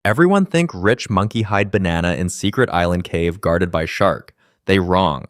Everyone think rich monkey hide banana in secret island cave guarded by shark. They wrong.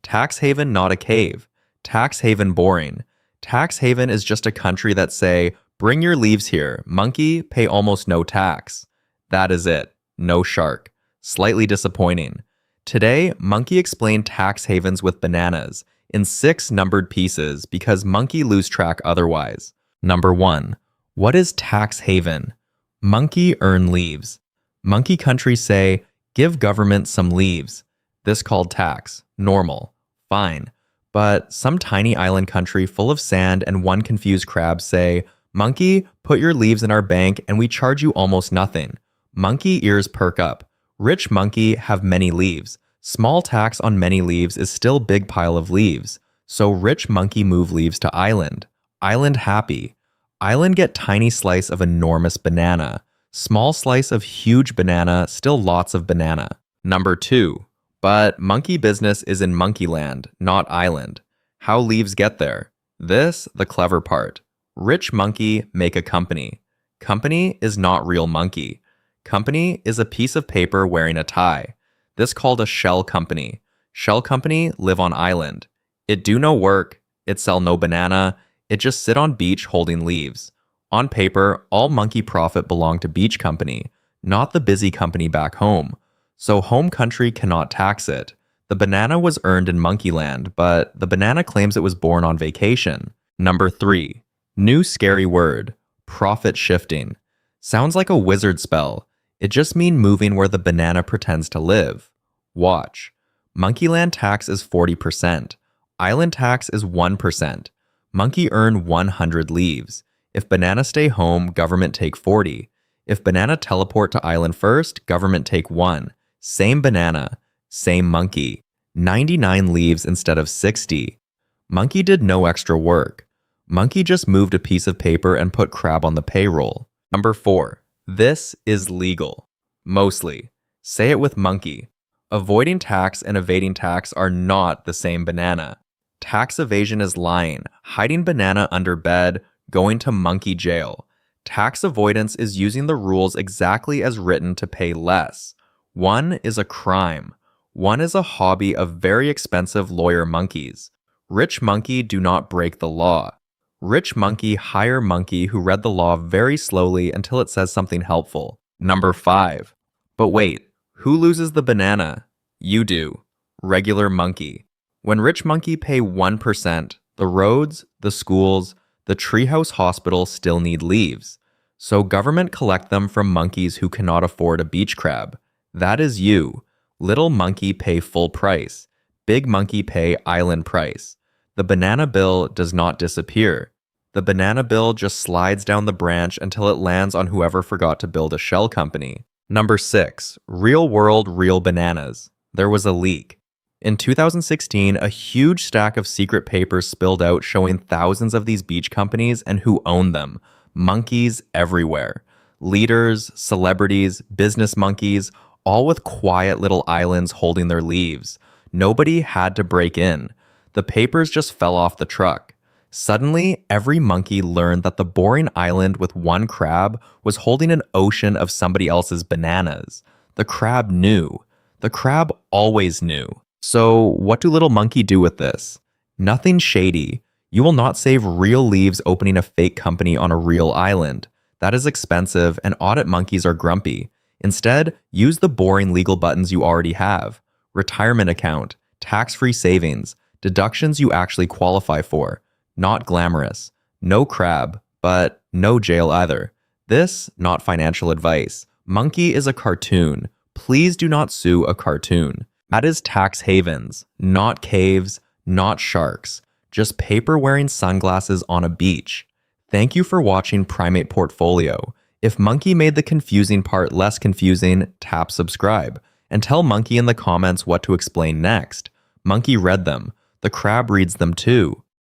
Tax haven not a cave. Tax haven boring. Tax haven is just a country that say, bring your leaves here, monkey, pay almost no tax. That is it. No shark. Slightly disappointing. Today, Monkey explained tax havens with bananas in 6 numbered pieces because Monkey lose track otherwise. Number 1. What is tax haven? Monkey earn leaves. Monkey countries say, give government some leaves. This called tax. Normal. Fine. But some tiny island country full of sand and one confused crab say, Monkey, put your leaves in our bank and we charge you almost nothing. Monkey ears perk up. Rich monkey have many leaves. Small tax on many leaves is still big pile of leaves. So rich monkey move leaves to island. Island happy. Island get tiny slice of enormous banana. Small slice of huge banana, still lots of banana. Number 2. But monkey business is in monkey land, not island. How leaves get there? This, the clever part. Rich monkey make a company. Company is not real monkey. Company is a piece of paper wearing a tie. This called a shell company. Shell company live on island. It do no work. It sell no banana. It just sit on beach holding leaves. On paper, all monkey profit belong to beach company, not the busy company back home. So home country cannot tax it. The banana was earned in monkey land, but the banana claims it was born on vacation. Number 3. New scary word. Profit shifting. Sounds like a wizard spell. It just means moving where the banana pretends to live. Watch. Monkeyland tax is 40%. Island tax is 1%. Monkey earn 100 leaves. If banana stay home, government take 40. If banana teleport to island first, government take 1. Same banana. Same monkey. 99 leaves instead of 60. Monkey did no extra work. Monkey just moved a piece of paper and put crab on the payroll. Number 4. This is legal. Mostly. Say it with monkey. Avoiding tax and evading tax are not the same banana. Tax evasion is lying, hiding banana under bed, going to monkey jail. Tax avoidance is using the rules exactly as written to pay less. One is a crime. One is a hobby of very expensive lawyer monkeys. Rich monkey do not break the law. Rich monkey hire monkey who read the law very slowly until it says something helpful. Number 5. But wait, who loses the banana? You do. Regular monkey. When rich monkey pay 1%, the roads, the schools, the treehouse hospital still need leaves. So government collect them from monkeys who cannot afford a beach crab. That is you. Little monkey pay full price. Big monkey pay island price. The banana bill does not disappear. The banana bill just slides down the branch until it lands on whoever forgot to build a shell company. Number 6. Real world, real bananas. There was a leak. In 2016, a huge stack of secret papers spilled out showing thousands of these beach companies and who owned them. Monkeys everywhere. Leaders, celebrities, business monkeys, all with quiet little islands holding their leaves. Nobody had to break in. The papers just fell off the truck. Suddenly, every monkey learned that the boring island with one crab was holding an ocean of somebody else's bananas. The crab knew. The crab always knew. So, what do little monkey do with this? Nothing shady. You will not save real leaves opening a fake company on a real island. That is expensive and audit monkeys are grumpy. Instead, use the boring legal buttons you already have. Retirement account, tax-free savings, deductions you actually qualify for. Not glamorous. No crab, but no jail either. This, not financial advice. Monkey is a cartoon. Please do not sue a cartoon. That is tax havens, not caves, not sharks. Just paper-wearing sunglasses on a beach. Thank you for watching Primate Portfolio. If Monkey made the confusing part less confusing, tap subscribe. And tell Monkey in the comments what to explain next. Monkey read them. The crab reads them too.